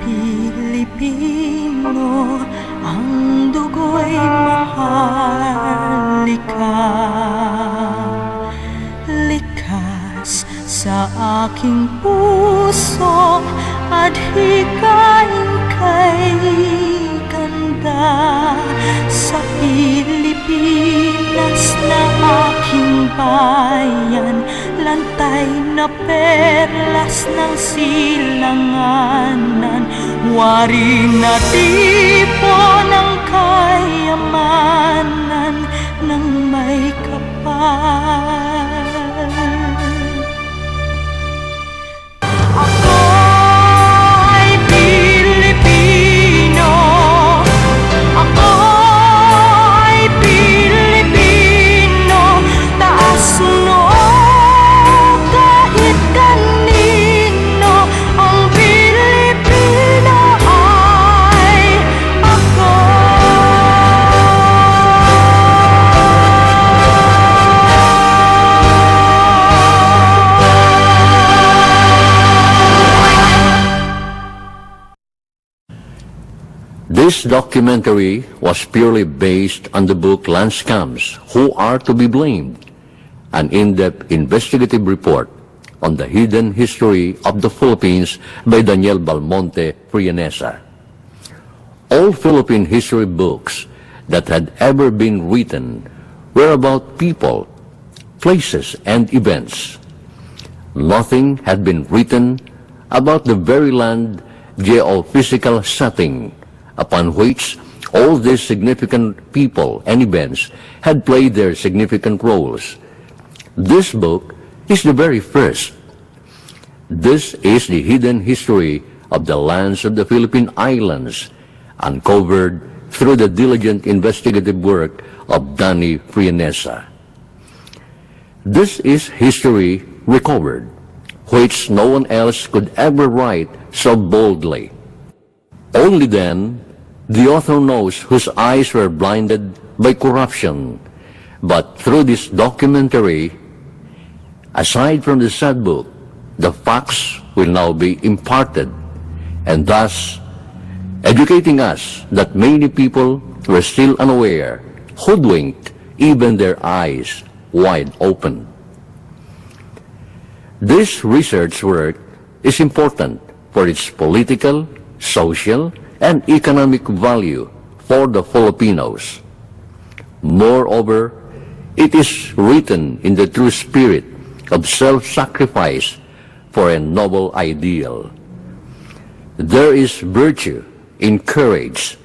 Pilipino, ang dugo'y mahalika. Likas sa aking puso at hikain kay ganda. Sa Pilipinas na aking bayan, lantay na perlas ng silanganan, wari na tipo ng kayamanan ng may kapal. Ako ay Pilipino, ako ay Pilipino, taas noo kahit kanino, ang Pilipino ay ako. This documentary was purely based on the book Land Scams, Who Are to Be Blamed? An in-depth investigative report on the hidden history of the Philippines by Daniel Balmonte Frianeza. All Philippine history books that had ever been written were about people, places, and events. Nothing had been written about the very land geophysical setting upon which all these significant people and events had played their significant roles. This book is the very first. This is the hidden history of the lands of the Philippine Islands, uncovered through the diligent investigative work of Danny Frianeza. This is history recovered, which no one else could ever write so boldly. Only then, the author knows whose eyes were blinded by corruption. But through this documentary, aside from the sad book, the facts will now be imparted, and thus educating us that many people were still unaware, hoodwinked, even their eyes wide open. This research work is important for its political, social, and economic value for the Filipinos. Moreover, it is written in the true spirit of self-sacrifice for a noble ideal. There is virtue in courage,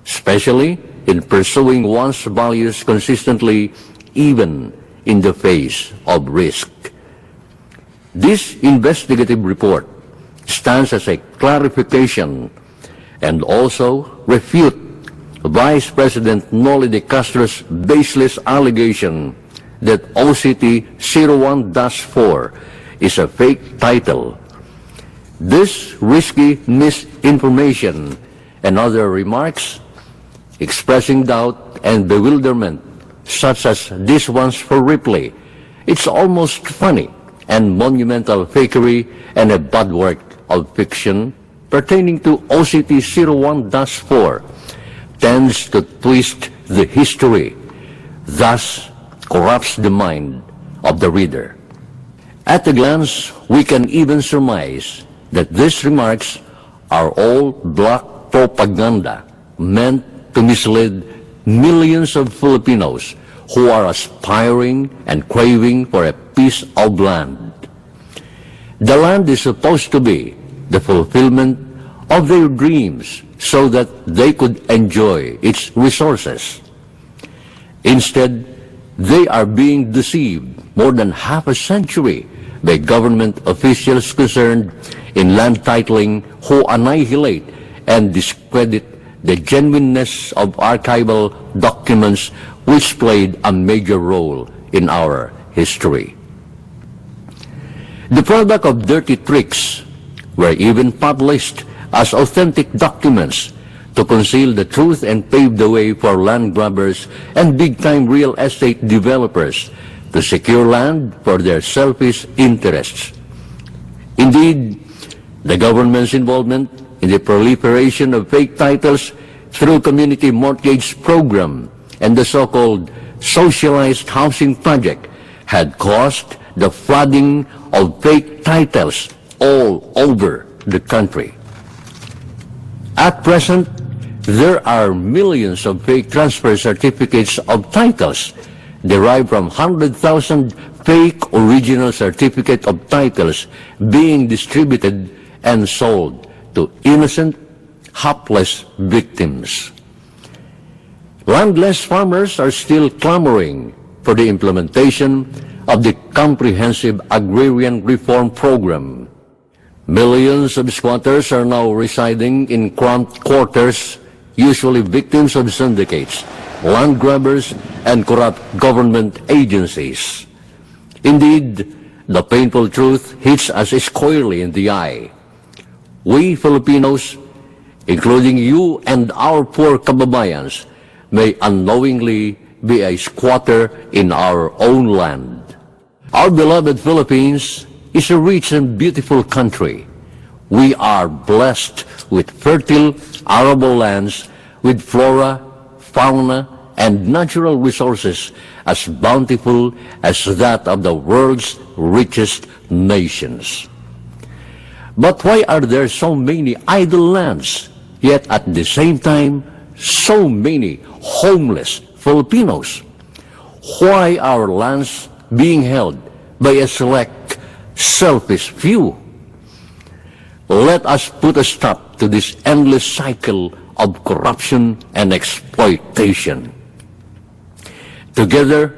especially in pursuing one's values consistently, even in the face of risk. This investigative report stands as a clarification and also refute Vice President Noli de Castro's baseless allegation that O.C.T. 01-4 is a fake title. This risky misinformation and other remarks expressing doubt and bewilderment, such as these ones for Ripley, it's almost funny and monumental fakery and a bad work of fiction pertaining to O.C.T. 01-4 tends to twist the history, thus corrupts the mind of the reader. At a glance, we can even surmise that these remarks are all black propaganda meant to mislead millions of Filipinos who are aspiring and craving for a piece of land. The land is supposed to be the fulfillment of their dreams so that they could enjoy its resources. Instead, they are being deceived more than half a century by government officials concerned in land titling who annihilate and discredit the genuineness of archival documents which played a major role in our history. The product of dirty tricks were even published as authentic documents to conceal the truth and pave the way for land grabbers and big-time real estate developers to secure land for their selfish interests. Indeed, the government's involvement in the proliferation of fake titles through community mortgage program and the so-called socialized housing project had caused the flooding of fake titles all over the country. At present, there are millions of fake transfer certificates of titles derived from 100,000 fake original certificate of titles being distributed and sold to innocent, hapless victims. Landless farmers are still clamoring for the implementation of the comprehensive agrarian reform program. Millions of squatters are now residing in cramped quarters, usually victims of syndicates, land grabbers, and corrupt government agencies. Indeed, the painful truth hits us squarely in the eye. We Filipinos, including you and our poor kababayans, may unknowingly be a squatter in our own land. Our beloved Philippines is a rich and beautiful country. We are blessed with fertile, arable lands with flora, fauna, and natural resources as bountiful as that of the world's richest nations. But why are there so many idle lands, yet at the same time, so many homeless Filipinos? Why are lands being held by a select, selfish few? Let us put a stop to this endless cycle of corruption and exploitation. Together,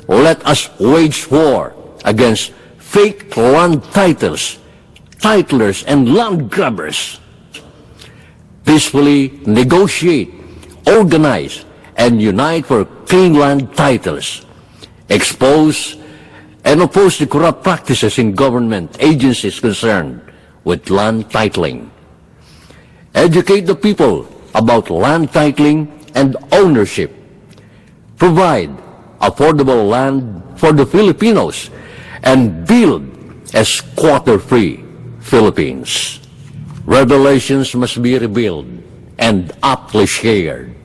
let us wage war against fake land titles, titlers, and land grabbers. Peacefully negotiate, organize, and unite for clean land titles. Expose and oppose the corrupt practices in government agencies concerned with land titling. Educate the people about land titling and ownership. Provide affordable land for the Filipinos and build a squatter-free Philippines. Revelations must be revealed and aptly shared.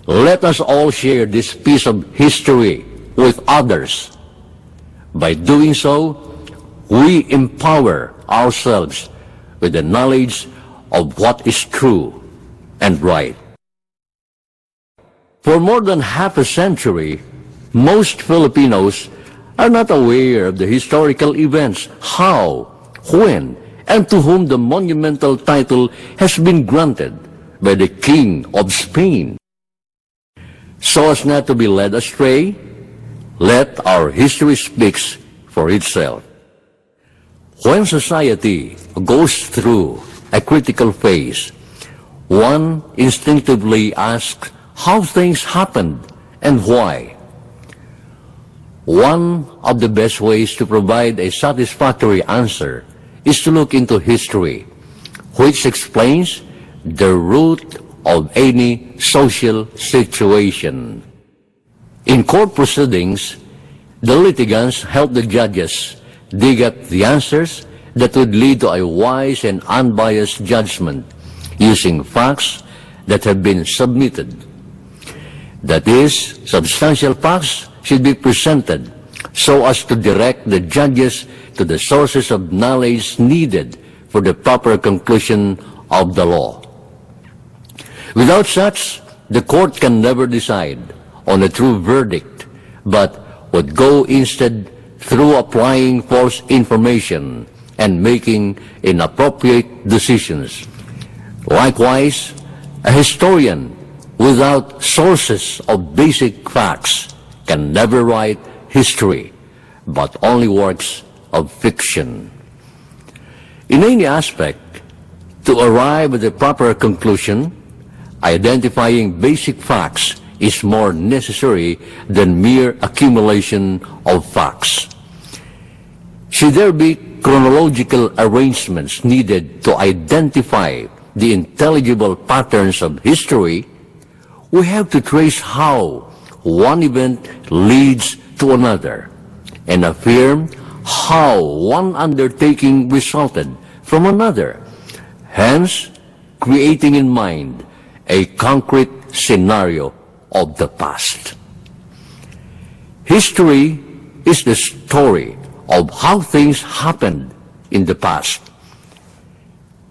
Let us all share this piece of history with others. By doing so, we empower ourselves with the knowledge of what is true and right. For more than half a century, most Filipinos are not aware of the historical events, how, when, and to whom the monumental title has been granted by the King of Spain. So as not to be led astray, let our history speak for itself. When society goes through a critical phase, one instinctively asks how things happened and why. One of the best ways to provide a satisfactory answer is to look into history, which explains the root of any social situation. In court proceedings, the litigants help the judges dig up the answers that would lead to a wise and unbiased judgment using facts that have been submitted. That is, substantial facts should be presented so as to direct the judges to the sources of knowledge needed for the proper conclusion of the law. Without such, the court can never decide on a true verdict, but would go instead through applying false information and making inappropriate decisions. Likewise, a historian without sources of basic facts can never write history, but only works of fiction. In any aspect, to arrive at the proper conclusion, identifying basic facts is more necessary than mere accumulation of facts. Should there be chronological arrangements needed to identify the intelligible patterns of history, we have to trace how one event leads to another and affirm how one undertaking resulted from another, hence creating in mind a concrete scenario of the past. History is the story of how things happened in the past.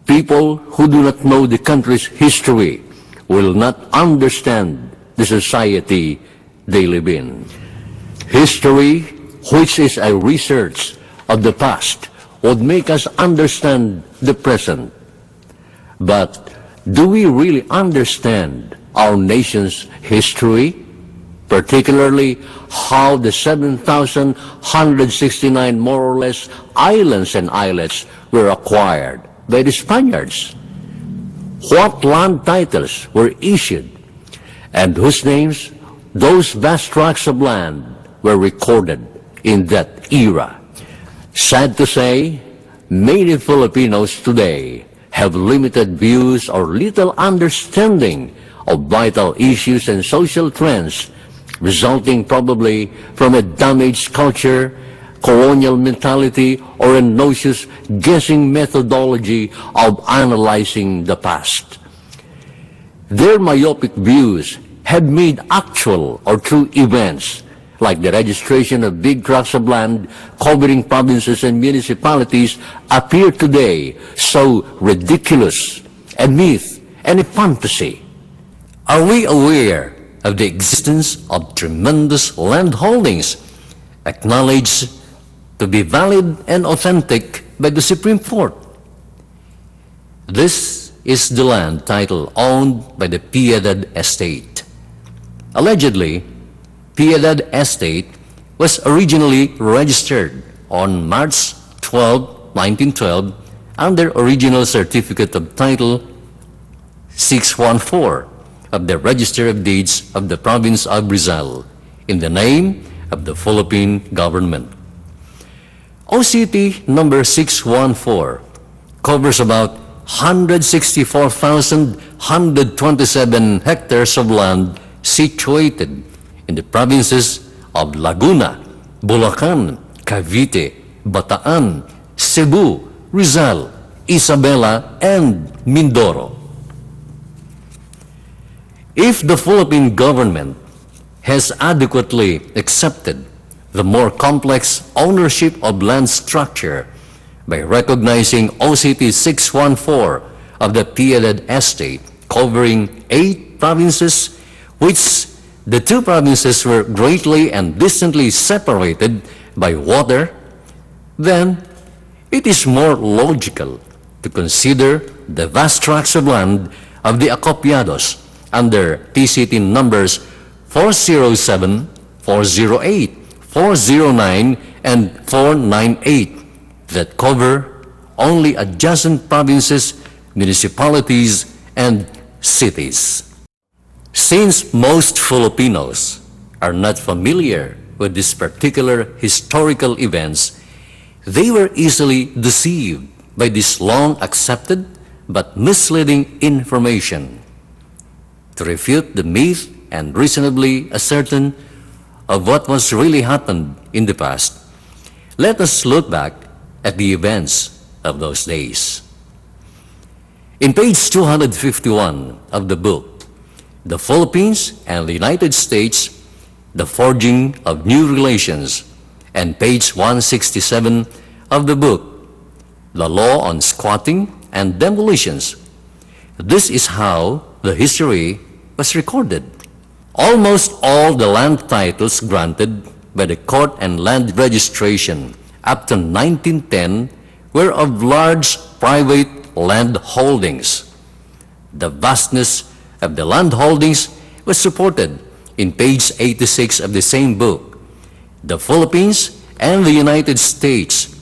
People who do not know the country's history will not understand the society they live in. History, which is a research of the past, would make us understand the present. But do we really understand our nation's history? Particularly how the 7,169 more or less islands and islets were acquired by the Spaniards? What land titles were issued, and whose names those vast tracts of land were recorded in that era? Sad to say, many Filipinos today have limited views or little understanding of vital issues and social trends, resulting probably from a damaged culture, colonial mentality, or a nauseous guessing methodology of analyzing the past. Their myopic views have made actual or true events, like the registration of big tracts of land covering provinces and municipalities, appear today so ridiculous, a myth, and a fantasy. Are we aware of the existence of tremendous land holdings acknowledged to be valid and authentic by the Supreme Court? This is the land title owned by the Piedad Estate. Allegedly, Piedad Estate was originally registered on March 12, 1912 under original certificate of title 614 of the Register of Deeds of the province of Rizal in the name of the Philippine government. O.C.T. number 614 covers about 164,127 hectares of land situated in the provinces of Laguna, Bulacan, Cavite, Bataan, Cebu, Rizal, Isabela, and Mindoro. If the Philippine government has adequately accepted the more complex ownership of land structure by recognizing O.C.T. 614 of the Piedad Estate covering 8 provinces, which the 2 provinces were greatly and distantly separated by water, then it is more logical to consider the vast tracts of land of the Acopiados under PCT numbers 407, 408, 409, and 498 that cover only adjacent provinces, municipalities, and cities. Since most Filipinos are not familiar with these particular historical events, they were easily deceived by this long accepted but misleading information. To refute the myth and reasonably ascertain of what was really happened in the past, let us look back at the events of those days. In page 251 of the book, The Philippines and the United States, the Forging of New Relations, and page 167 of the book, The Law on Squatting and Demolitions. This is how the history was recorded. Almost all the land titles granted by the court and land registration up to 1910 were of large private land holdings. The vastness of the land holdings was supported in page 86 of the same book, The Philippines and the United States,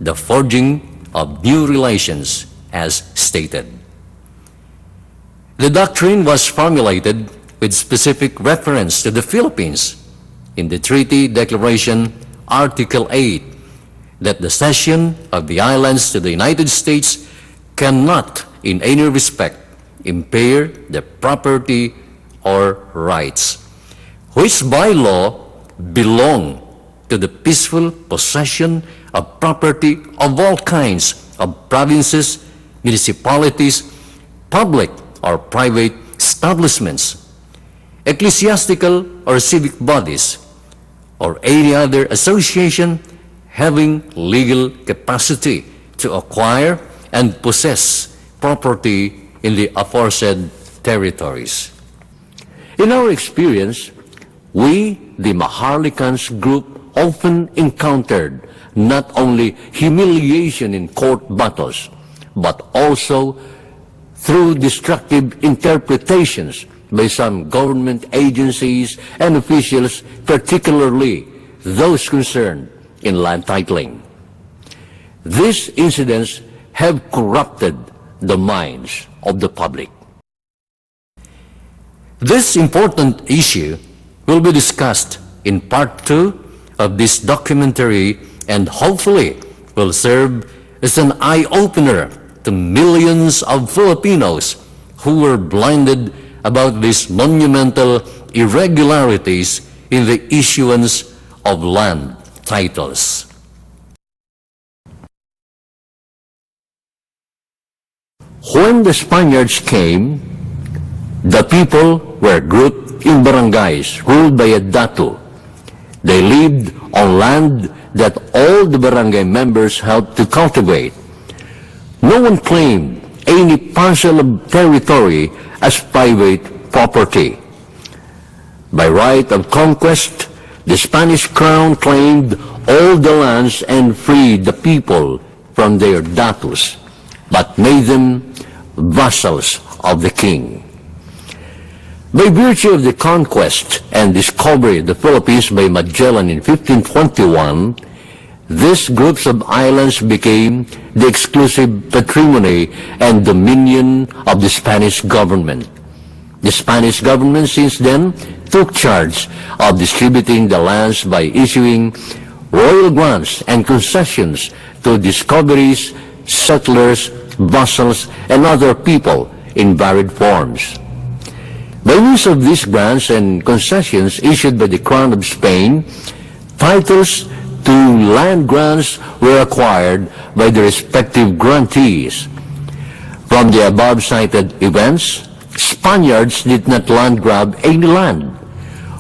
the Forging of New Relations, as stated. The doctrine was formulated with specific reference to the Philippines in the Treaty Declaration, Article 8, that the cession of the islands to the United States cannot in any respect impair the property or rights, which by law belong to the peaceful possession of property of all kinds of provinces, municipalities, public or private establishments, ecclesiastical or civic bodies, or any other association having legal capacity to acquire and possess property in the aforesaid territories. In our experience, we, the Maharlikans group, often encountered not only humiliation in court battles, but also through destructive interpretations by some government agencies and officials, particularly those concerned in land titling. These incidents have corrupted the minds of the public. This important issue will be discussed in part 2 of this documentary and hopefully will serve as an eye-opener to millions of Filipinos who were blinded about these monumental irregularities in the issuance of land titles. When the Spaniards came, the people were grouped in barangays ruled by a datu. They lived on land that all the barangay members helped to cultivate. No one claimed any parcel of territory as private property. By right of conquest, the Spanish crown claimed all the lands and freed the people from their datus, but made them vassals of the king. By virtue of the conquest and discovery of the Philippines by Magellan in 1521, these groups of islands became the exclusive patrimony and dominion of the Spanish government. The Spanish government since then took charge of distributing the lands by issuing royal grants and concessions to discoveries, settlers, vassals, and other people in varied forms. By means of these grants and concessions issued by the Crown of Spain, titles to land grants were acquired by the respective grantees. From the above-cited events, Spaniards did not land grab any land.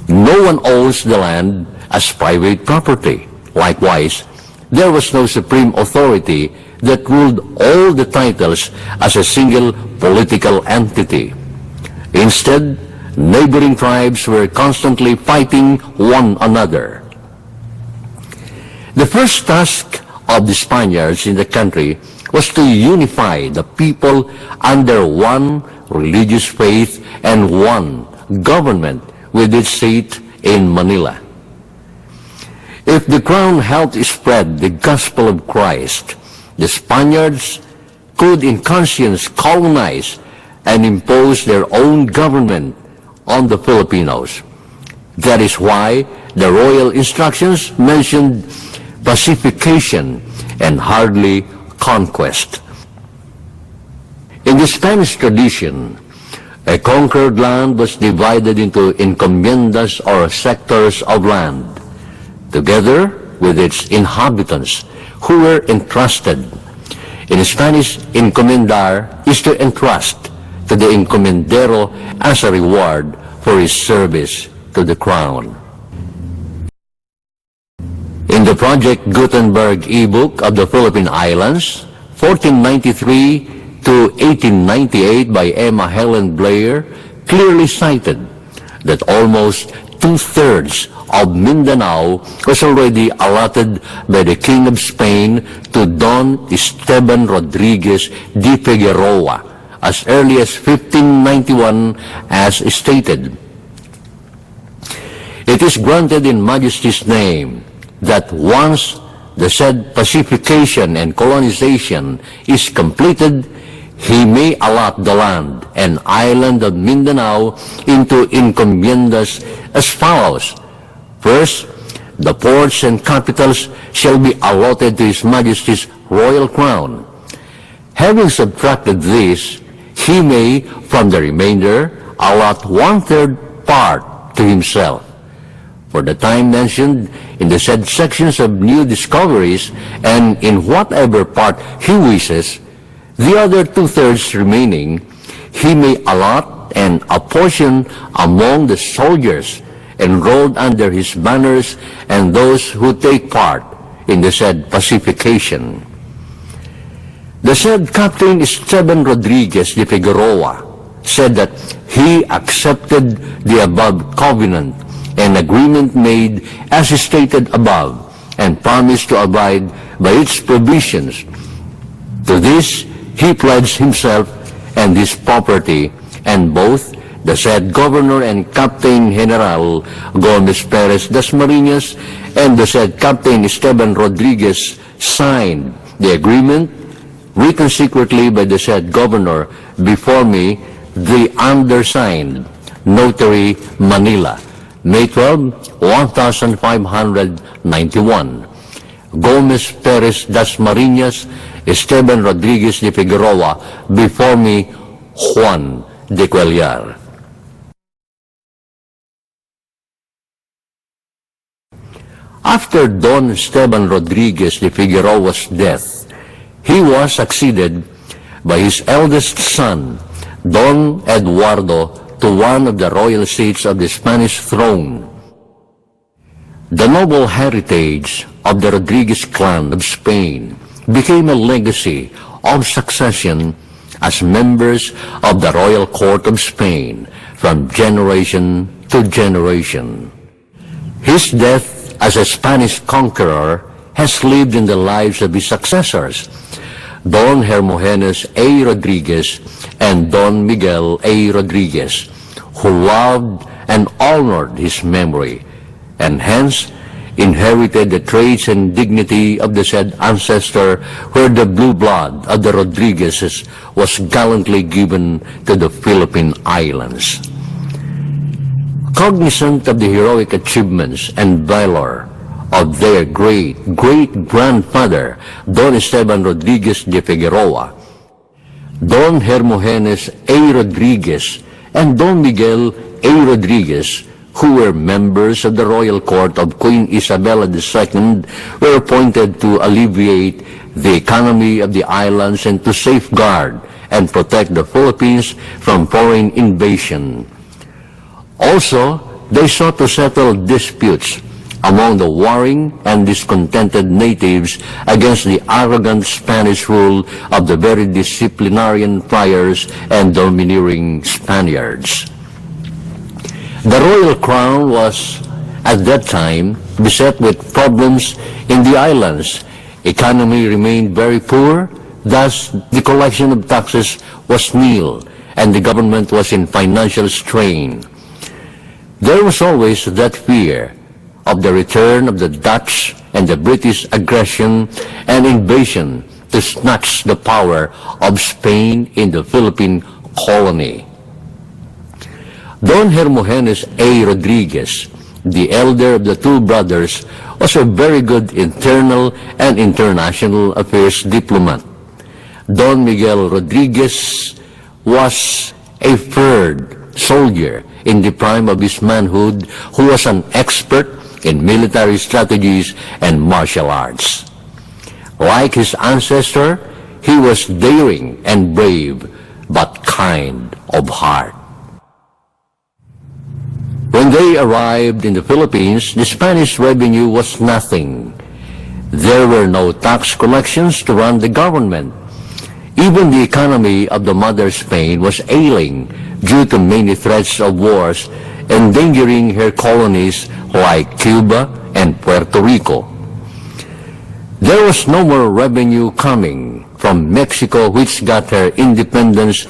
No one owns the land as private property. Likewise, there was no supreme authority that ruled all the titles as a single political entity. Instead, neighboring tribes were constantly fighting one another. The first task of the Spaniards in the country was to unify the people under one religious faith and one government with its seat in Manila. If the crown helped spread the gospel of Christ, the Spaniards could in conscience colonize and impose their own government on the Filipinos. That is why the royal instructions mentioned pacification and hardly conquest. In the Spanish tradition, a conquered land was divided into encomiendas or sectors of land, together with its inhabitants who were entrusted. In Spanish, encomendar is to entrust to the encomendero as a reward for his service to the crown. In the Project Gutenberg e-book of the Philippine Islands, 1493 to 1898 by Emma Helen Blair, clearly cited that almost two-thirds of Mindanao was already allotted by the King of Spain to Don Esteban Rodriguez de Figueroa as early as 1591 as stated. It is granted in Majesty's name that once the said pacification and colonization is completed, he may allot the land and island of Mindanao into encomiendas as follows. First, the ports and capitals shall be allotted to His Majesty's royal crown. Having subtracted this, he may, from the remainder, allot 1/3 part to himself. For the time mentioned in the said sections of new discoveries, and in whatever part he wishes, The other two-thirds remaining, he may allot and apportion among the soldiers enrolled under his banners and those who take part in the said pacification. The said Captain Esteban Rodriguez de Figueroa said that he accepted the above covenant and agreement made as stated above and promised to abide by its provisions. To this, he pledged himself and his property, and both the said Governor and Captain General Gomez Perez Dasmariñas and the said Captain Esteban Rodriguez signed the agreement written secretly by the said Governor before me, the undersigned, Notary, Manila, May 12, 1591. Gomez Perez Dasmariñas, Esteban Rodriguez de Figueroa, before me, Juan de Cuellar. After Don Esteban Rodriguez de Figueroa's death, he was succeeded by his eldest son, Don Eduardo, to one of the royal seats of the Spanish throne. The noble heritage of the Rodriguez clan of Spain became a legacy of succession as members of the royal court of Spain from generation to generation. His death as a Spanish conqueror has lived in the lives of his successors, Don Hermogenes A. Rodriguez and Don Miguel A. Rodriguez, who loved and honored his memory, and hence inherited the traits and dignity of the said ancestor, where the blue blood of the Rodriguezes was gallantly given to the Philippine Islands. Cognizant of the heroic achievements and valor of their great-grandfather, Don Esteban Rodriguez de Figueroa, Don Hermogenes A. Rodriguez, and Don Miguel A. Rodriguez, who were members of the royal court of Queen Isabella II, were appointed to alleviate the economy of the islands and to safeguard and protect the Philippines from foreign invasion. Also, they sought to settle disputes among the warring and discontented natives against the arrogant Spanish rule of the very disciplinarian friars and domineering Spaniards. The royal crown was, at that time, beset with problems in the islands. Economy remained very poor, thus the collection of taxes was nil, and the government was in financial strain. There was always that fear of the return of the Dutch and the British aggression and invasion to snatch the power of Spain in the Philippine colony. Don Hermogenes A. Rodriguez, the elder of the two brothers, was a very good internal and international affairs diplomat. Don Miguel Rodriguez was a third soldier in the prime of his manhood, who was an expert in military strategies and martial arts. Like his ancestor, he was daring and brave, but kind of heart. When they arrived in the Philippines, the Spanish revenue was nothing. There were no tax collections to run the government. Even the economy of the mother Spain was ailing due to many threats of wars endangering her colonies like Cuba and Puerto Rico. There was no more revenue coming from Mexico, which got her independence